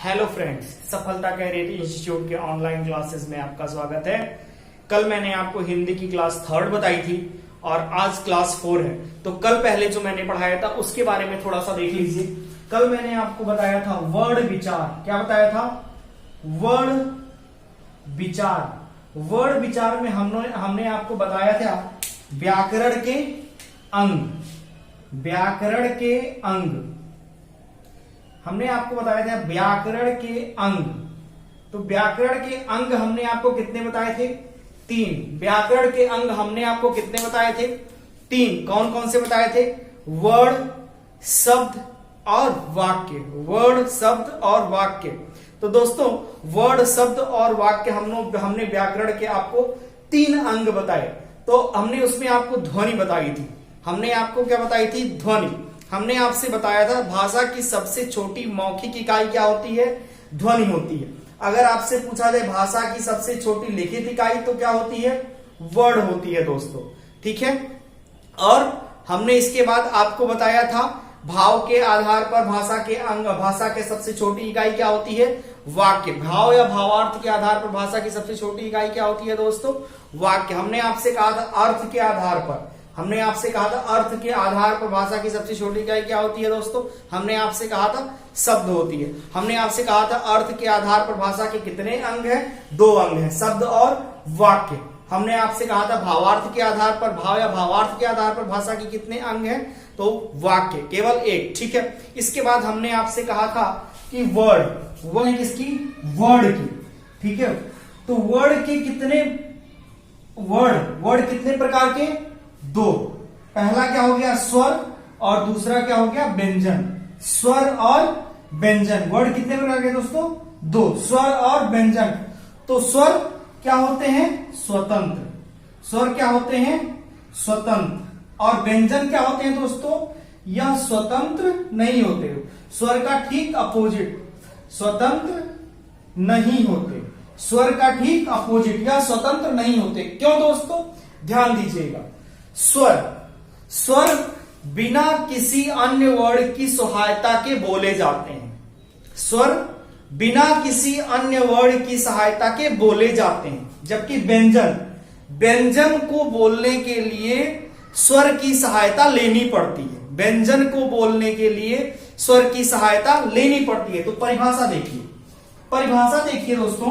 Hello friends, सफलता career institute के online classes में आपका स्वागत है। कल मैंने आपको हिंदी की क्लास 3 बताई थी और आज क्लास 4 है। तो कल पहले जो मैंने पढ़ाया था उसके बारे में थोड़ा सा देख लीजिए। कल मैंने आपको बताया था वर्ड विचार। क्या बताया था? वर्ड विचार। वर्ड विचार में हमने आपको बताया था व्याकरण के अंग। व्याकरण के अंग हमने आपको बताया था व्याकरण के अंग। तो व्याकरण के अंग हमने आपको कितने बताए थे? 3। व्याकरण के अंग हमने आपको कितने बताए थे? 3। कौन कौन से बताए थे? वर्ड, शब्द और वाक्य। वर्ड, शब्द और वाक्य। तो दोस्तों, वर्ड, शब्द और वाक्य हमने व्याकरण के आपको 3 अंग बताए। तो हमने उसमें आपको ध्वनि बताई थी। हमने आपको क्या बताई थी? ध्वनि। हमने आपसे बताया था भाषा की सबसे छोटी मौखिक इकाई क्या होती है? ध्वनि होती है। अगर आपसे पूछा जाए भाषा की सबसे छोटी लिखित इकाई तो क्या होती है? वर्ड होती है दोस्तों। ठीक है। और हमने इसके बाद आपको बताया था भाव के आधार पर भाषा के अंग, भाषा के सबसे छोटी इकाई क्या होती है? वाक्य। भाव या भावार्थ के आधार पर भाषा की सबसे छोटी इकाई क्या होती है दोस्तों? वाक्य। हमने आपसे कहा था अर्थ के आधार पर। हमने आपसे कहा था अर्थ के आधार पर भाषा की सबसे छोटी इकाई क्या होती है दोस्तों? हमने आपसे कहा था शब्द होती है। हमने आपसे कहा था अर्थ के आधार पर भाषा के कितने अंग हैं? 2 अंग हैं, शब्द और वाक्य। हमने आपसे कहा था भावार्थ के आधार पर, भाव या भावार्थ के आधार पर भाषा के कितने अंग हैं? तो वाक्य केवल 1। ठीक है। इसके बाद हमने आपसे कहा था कि वर्ड, वो है किसकी? वर्ड की। ठीक है। तो वर्ड के कितने वर्ड कितने प्रकार के? 2। पहला क्या हो गया? स्वर, और दूसरा क्या हो गया? व्यंजन। स्वर और व्यंजन। वर्ड कितने प्रकार के दोस्तों? 2। स्वर और व्यंजन। तो स्वर क्या होते हैं? स्वतंत्र। स्वर क्या होते हैं? स्वतंत्र। और व्यंजन क्या होते हैं दोस्तों? यह स्वतंत्र नहीं होते। स्वर का ठीक अपोजिट, स्वतंत्र नहीं होते। स्वर का ठीक अपोजिट, यह स्वतंत्र नहीं होते। क्यों दोस्तों? ध्यान दीजिएगा। स्वर बिना किसी अन्य वर्ड की सहायता के बोले जाते हैं। स्वर बिना किसी अन्य वर्ड की सहायता के बोले जाते हैं। जबकि व्यंजन को बोलने के लिए स्वर की सहायता लेनी पड़ती है। व्यंजन को बोलने के लिए स्वर की सहायता लेनी पड़ती है। तो परिभाषा देखिए, परिभाषा देखिए दोस्तों।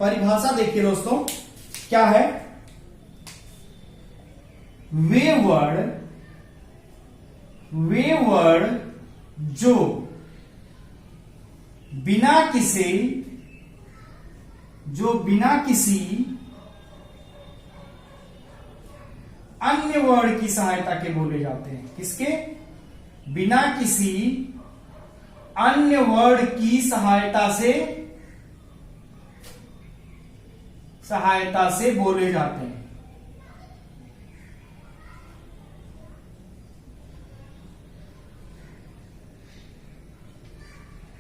परिभाषा देखिए दोस्तों, क्या है? वे वर्ड जो बिना किसी अन्य वर्ड की सहायता के बोले जाते हैं। किसके? बिना किसी अन्य वर्ड की सहायता से बोले जाते हैं।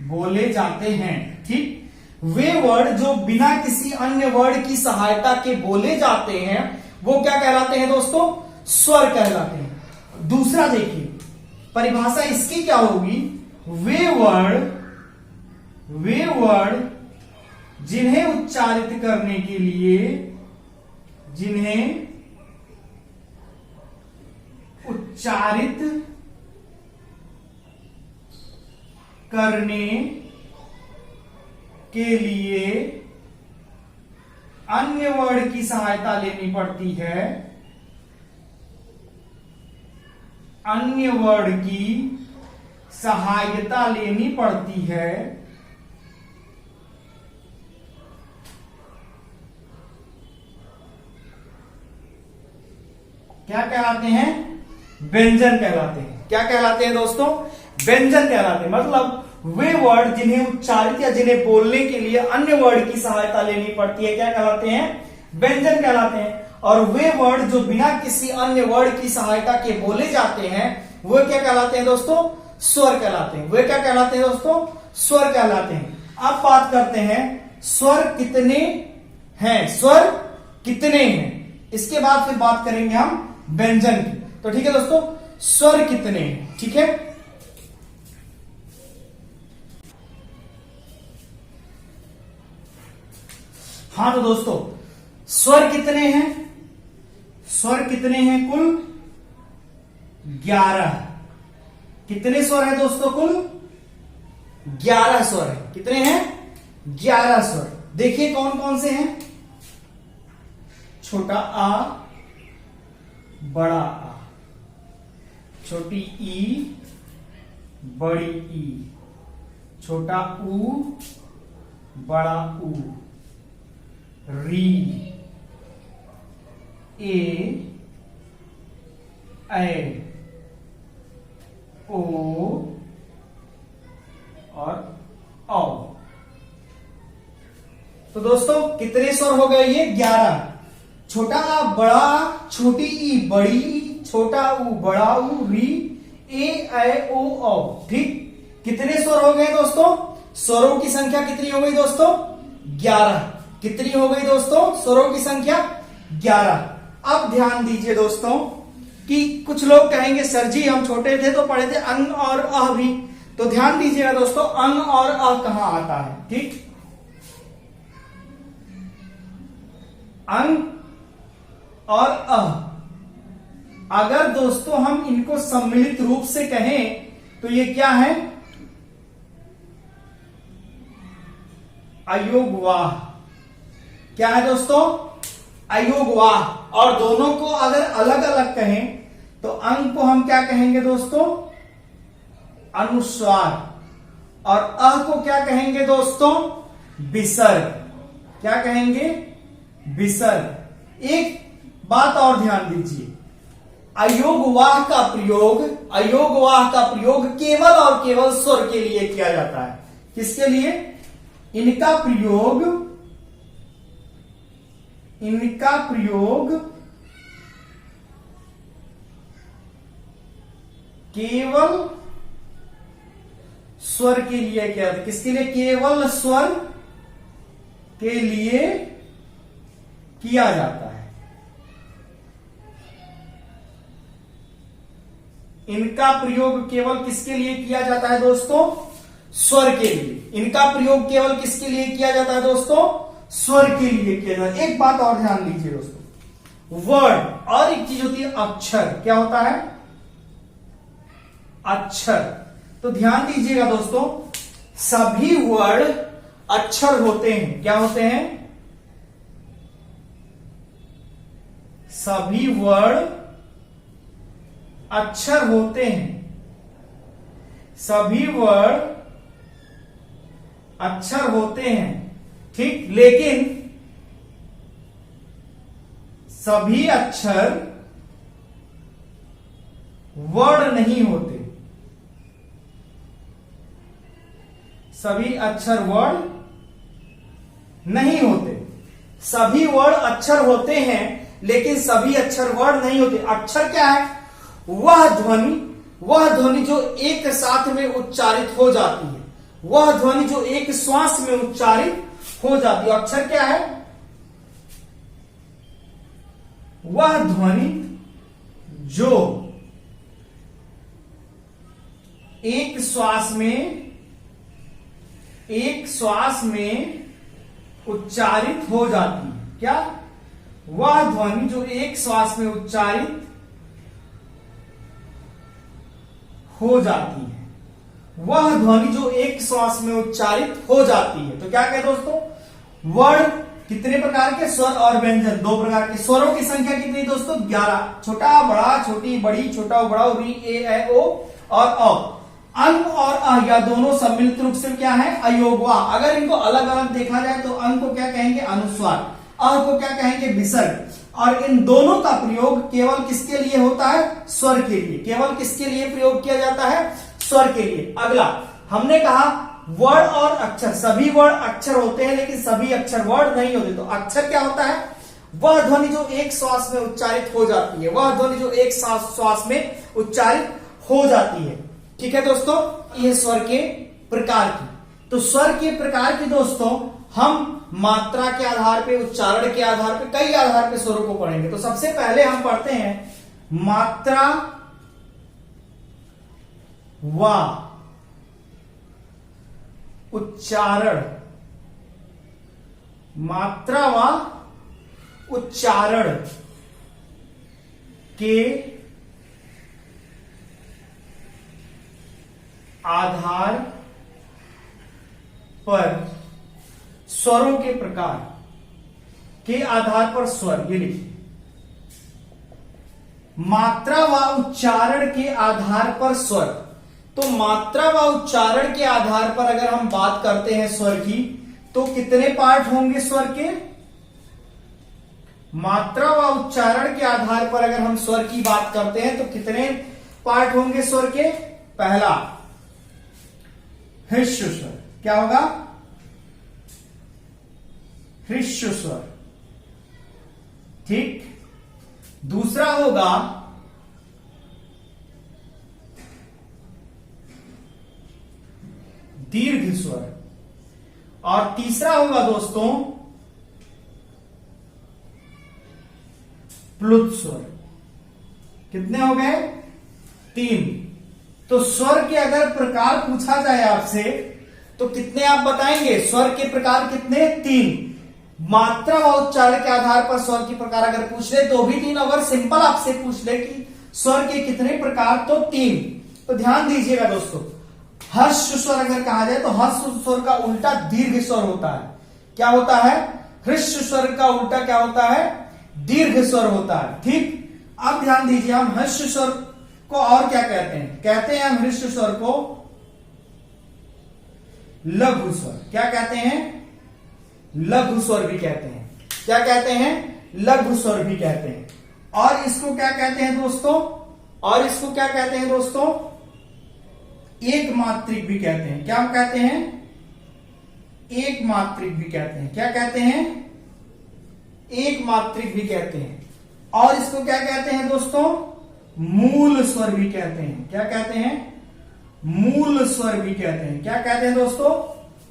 बोले जाते हैं। ठीक। वे वर्ड जो बिना किसी अन्य वर्ड की सहायता के बोले जाते हैं वो क्या कहलाते हैं दोस्तों? स्वर कहलाते हैं। दूसरा देखिए, परिभाषा इसकी क्या होगी? वे वर्ड जिन्हें उच्चारित करने के लिए अन्य वर्ड की सहायता लेनी पड़ती है। अन्य वर्ड की सहायता लेनी पड़ती है। क्या कहलाते हैं? व्यंजन कहलाते हैं। क्या कहलाते हैं दोस्तों? व्यंजन कहलाते हैं। मतलब वे वर्ड जिन्हें उच्चारित या जिन्हें बोलने के लिए अन्य वर्ड की सहायता लेनी पड़ती है क्या कहलाते हैं? व्यंजन कहलाते हैं। और वे वर्ड जो बिना किसी अन्य वर्ड की सहायता के बोले जाते हैं वो क्या कहलाते हैं दोस्तों? स्वर कहलाते हैं। वे क्या कहलाते हैं दोस्तों? स्वर कहलाते हैं। अब बात करते हैं स्वर कितने हैं। स्वर कितने हैं, इसके बाद फिर बात करेंगे हम व्यंजन की। तो ठीक है दोस्तों, स्वर कितने हैं। ठीक है, हाँ तो दोस्तों स्वर कितने हैं, स्वर कितने हैं कुल 11। कितने स्वर है दोस्तों, कुल 11 स्वर है। कितने हैं, 11 स्वर। देखिए कौन कौन से हैं, छोटा आ, बड़ा आ, छोटी ई, बड़ी ई, छोटा ऊ, बड़ा ऊ, री, ए, ओ और औ। तो दोस्तों कितने स्वर हो गए ये 11। छोटा आ बड़ा आ, छोटी ई बड़ी ई, छोटा ऊ बड़ा ऊ, री, ए ओ औ। ठीक, कितने स्वर हो गए दोस्तों, स्वरों की संख्या कितनी हो गई दोस्तों 11। कितनी हो गई दोस्तों, स्वरों की संख्या 11। अब ध्यान दीजिए दोस्तों कि कुछ लोग कहेंगे सर जी हम छोटे थे तो पढ़े थे अंग और अह भी, तो ध्यान दीजिएगा दोस्तों अंग और अह कहां आता है। ठीक, अंग और अह अगर दोस्तों हम इनको सम्मिलित रूप से कहें तो ये क्या है, अयोगवाह। क्या है दोस्तों, अयोगवाह। और दोनों को अगर अलग अलग कहें तो अंग को हम क्या कहेंगे दोस्तों, अनुस्वार, और अह को क्या कहेंगे दोस्तों, विसर्ग। क्या कहेंगे, विसर्ग। एक बात और ध्यान दीजिए, अयोगवाह का प्रयोग केवल और केवल स्वर के लिए किया जाता है। किसके लिए, इनका प्रयोग केवल स्वर के लिए किया जाता है। किसके लिए, केवल स्वर के लिए किया जाता है। इनका प्रयोग केवल किसके लिए किया जाता है दोस्तों, स्वर के लिए। इनका प्रयोग केवल किसके लिए किया जाता है दोस्तों, स्वर के लिए किया जाता है। एक बात और ध्यान दीजिए दोस्तों, वर्ड और एक चीज होती है अक्षर। क्या होता है, अक्षर। तो ध्यान दीजिएगा दोस्तों, सभी वर्ड अक्षर होते हैं। क्या होते हैं, सभी वर्ड अक्षर होते हैं। सभी वर्ड अक्षर होते हैं। ठीक, लेकिन सभी अक्षर वर्ड नहीं होते। सभी अक्षर वर्ड नहीं होते। सभी वर्ड अक्षर होते हैं लेकिन सभी अक्षर वर्ड नहीं होते। अक्षर क्या है, वह ध्वनि जो एक साथ में उच्चारित हो जाती है, वह ध्वनि जो एक श्वास में उच्चारित हो जाती है। अक्षर क्या है, वह ध्वनि जो एक श्वास में उच्चारित हो जाती है। क्या, वह ध्वनि जो एक श्वास में उच्चारित हो जाती है। वह ध्वनि जो एक श्वास में उच्चारित हो जाती है। तो क्या कहे दोस्तों, वर्ड कितने प्रकार के, स्वर और व्यंजन 2 प्रकार के। स्वरों की संख्या कितनी दोस्तों 11। छोटा बड़ा, छोटी बड़ी, छोटा बड़ा, री, ए ओ और औ। अंग और अ या दोनों सम्मिलित रूप से क्या है, अयोगवाह। अगर इनको अलग अलग देखा जाए तो अंग को क्या कहेंगे, अनुस्वार, अ को क्या कहेंगे, विसर्ग। और इन दोनों का प्रयोग केवल किसके लिए होता है, स्वर के लिए। केवल किसके लिए प्रयोग किया जाता है, स्वर के लिए। अगला हमने कहा वर्ड और अक्षर, सभी वर्ड अक्षर होते हैं लेकिन सभी अक्षर वर्ड नहीं होते। तो अक्षर क्या होता है, वह ध्वनि जो एक श्वास में उच्चारित हो जाती है। वह ध्वनि जो एक श्वास में उच्चारित हो जाती है। ठीक है दोस्तों, ये स्वर के प्रकार की। तो स्वर के प्रकार की दोस्तों हम मात्रा के आधार पे, उच्चारण के आधार पे, कई आधार पे स्वरों को पढ़ेंगे। तो सबसे पहले हम पढ़ते हैं मात्रा वा उच्चारण, मात्रा व उच्चारण के आधार पर स्वरों के प्रकार के आधार पर स्वर, ये लिखिए, मात्रा व उच्चारण के आधार पर स्वर। तो मात्रा व उच्चारण के आधार पर अगर हम बात करते हैं स्वर की, तो कितने पार्ट होंगे स्वर के? मात्रा व उच्चारण के आधार पर अगर हम स्वर की बात करते हैं तो कितने पार्ट होंगे स्वर के? पहला ह्रस्व स्वर, क्या होगा? ह्रस्व स्वर, ठीक। दूसरा होगा दीर्घ स्वर, और तीसरा होगा दोस्तों प्लुत स्वर। कितने हो गए? 3। तो स्वर के अगर प्रकार पूछा जाए आपसे तो कितने आप बताएंगे? स्वर के प्रकार कितने? 3। मात्रा और उच्चारण के आधार पर स्वर के प्रकार अगर पूछ ले तो भी 3, अगर सिंपल आपसे पूछ ले कि स्वर के कितने प्रकार, तो 3। तो ध्यान दीजिएगा दोस्तों, ह्रस्व स्वर अगर कहा जाए तो ह्रस्व स्वर का उल्टा दीर्घ स्वर होता है। क्या होता है? ह्रस्व स्वर का उल्टा क्या होता है? दीर्घ स्वर होता है, ठीक। अब ध्यान दीजिए, हम ह्रस्व स्वर को और क्या कहते हैं? कहते हैं हम ह्रस्व स्वर को लघु स्वर। क्या कहते हैं? लघु स्वर भी कहते हैं। क्या कहते हैं? लघु स्वर भी कहते हैं। और इसको क्या कहते हैं दोस्तों? और इसको क्या कहते हैं दोस्तों? एक मात्रिक भी कहते हैं। क्या कहते हैं? एक मात्रिक भी कहते हैं। क्या कहते हैं? एक मात्रिक भी कहते हैं। और इसको क्या कहते हैं दोस्तों? मूल स्वर भी कहते हैं। क्या कहते हैं? मूल स्वर भी कहते हैं। क्या कहते हैं दोस्तों?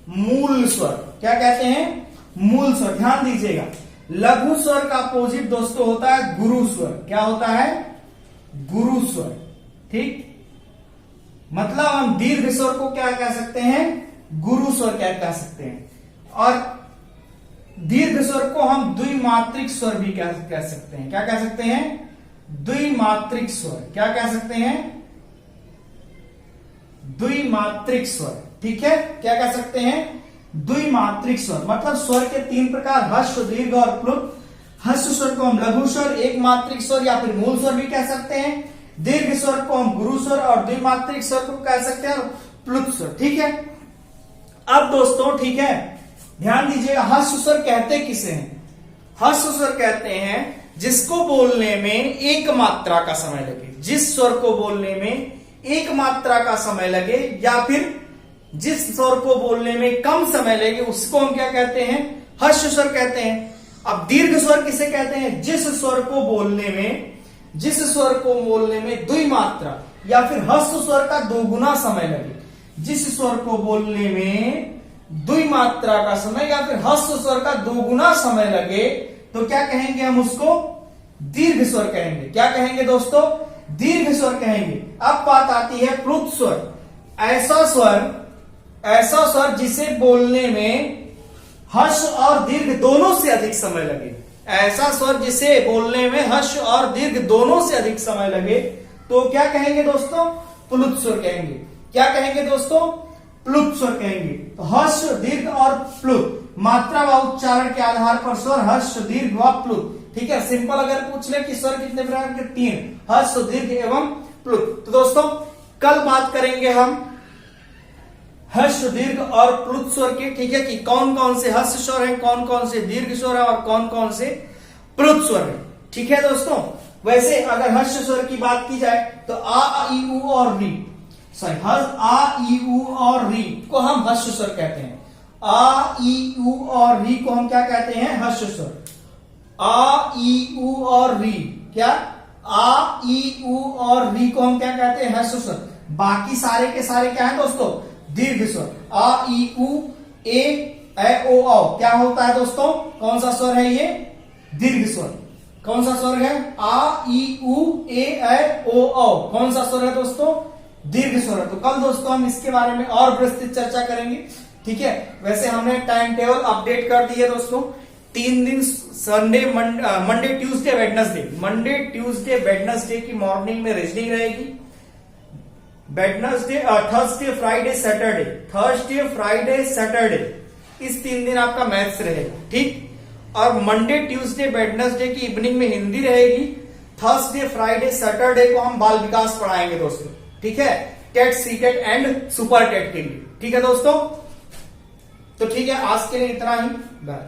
मूल स्वर। क्या कहते हैं? मूल स्वर। ध्यान दीजिएगा, लघु स्वर का अपोजिट दोस्तों होता है गुरु स्वर। क्या होता है? गुरु स्वर, ठीक। मतलब हम दीर्घ स्वर को क्या कह सकते हैं? गुरु स्वर क्या कह सकते हैं। और दीर्घ स्वर को हम द्विमात्रिक स्वर भी कह सकते हैं। क्या कह सकते हैं? द्विमात्रिक स्वर। क्या कह सकते हैं? द्विमात्रिक स्वर, ठीक है। क्या कह सकते हैं? द्विमात्रिक स्वर। मतलब स्वर के 3 प्रकार, ह्रस्व, दीर्घ और प्लुत। ह्रस्व स्वर को हम लघु स्वर, एक मात्रिक स्वर या फिर मूल स्वर भी कह सकते हैं। दीर्घ स्वर को हम गुरु स्वर और द्विमात्रिक स्वर को कह सकते हैं प्लुत स्वर, ठीक है। अब दोस्तों, ठीक है, ध्यान दीजिएगा, ह्रस्व स्वर कहते किसे हैं? ह्रस्व स्वर कहते हैं जिसको बोलने में एक मात्रा का समय लगे। जिस स्वर को बोलने में एक मात्रा का समय लगे या फिर जिस स्वर को बोलने में कम समय लगे, उसको हम क्या कहते हैं? ह्रस्व स्वर कहते हैं। अब दीर्घ स्वर किसे कहते हैं? जिस स्वर को बोलने में द्विमात्रा या फिर ह्रस्व स्वर का 2 गुना समय लगे। जिस स्वर को बोलने में द्विमात्रा का समय या फिर ह्रस्व स्वर का 2 गुना समय लगे तो क्या कहेंगे हम उसको? दीर्घ स्वर कहेंगे। क्या कहेंगे दोस्तों? दीर्घ स्वर कहेंगे। अब बात आती है प्लुत स्वर। ऐसा स्वर जिसे बोलने में ह्रस्व और दीर्घ दोनों से अधिक समय लगे। ऐसा स्वर जिसे बोलने में ह्रस्व और दीर्घ दोनों से अधिक समय लगे तो क्या कहेंगे दोस्तों? प्लुत स्वर कहेंगे। क्या कहेंगे दोस्तों? प्लुत स्वर कहेंगे। तो ह्रस्व, दीर्घ और प्लुत, मात्रा व उच्चारण के आधार पर स्वर ह्रस्व, दीर्घ व प्लुत, ठीक है। सिंपल अगर पूछ ले कि स्वर कितने प्रकार के? 3, ह्रस्व, दीर्घ एवं प्लुत। तो दोस्तों कल बात करेंगे हम ह्रस्व, दीर्घ और प्लुत स्वर के, ठीक है, कि कौन कौन से ह्रस्व स्वर है, कौन कौन से दीर्घ स्वर है और कौन कौन से प्लुत स्वर है, ठीक है दोस्तों। वैसे अगर ह्रस्व स्वर की बात की जाए तो आ, ई, उ और री, सॉरी, आ, ई, उ और री को हम ह्रस्व स्वर कहते हैं। आ, ई, उ और री को हम क्या कहते हैं? ह्रस्व स्वर। आ, ई, उ और री, क्या? आ, ई, उ और री को हम क्या कहते हैं? ह्रस्व स्वर। बाकी सारे के सारे क्या है दोस्तों? दीर्घ स्वर। आ, ई, उ, ए, ओ, औ क्या होता है दोस्तों? कौन सा स्वर है ये? दीर्घ स्वर। कौन सा स्वर है? आ, ई, उ, ए, ओ, औ कौन सा स्वर है दोस्तों? दीर्घ स्वर। तो कल दोस्तों हम इसके बारे में और विस्तृत चर्चा करेंगे, ठीक है। वैसे हमने टाइम टेबल अपडेट कर दिया दोस्तों, 3 दिन Sunday, Monday Tuesday Wednesday, Monday Tuesday Wednesday की मॉर्निंग में रीजनिंग रहेगी, Wednesday Thursday Friday Saturday, Thursday Friday Saturday, इस 3 दिन आपका मैथ्स रहेगा, ठीक। और मंडे ट्यूसडे वेडनेसडे की इवनिंग में हिंदी रहेगी, थर्सडे फ्राइडे सैटरडे को हम बाल विकास पढ़ाएंगे दोस्तों, ठीक है, TET CTET and super TET के लिए, ठीक है दोस्तों। तो ठीक है, आज के लिए इतना ही, बाय।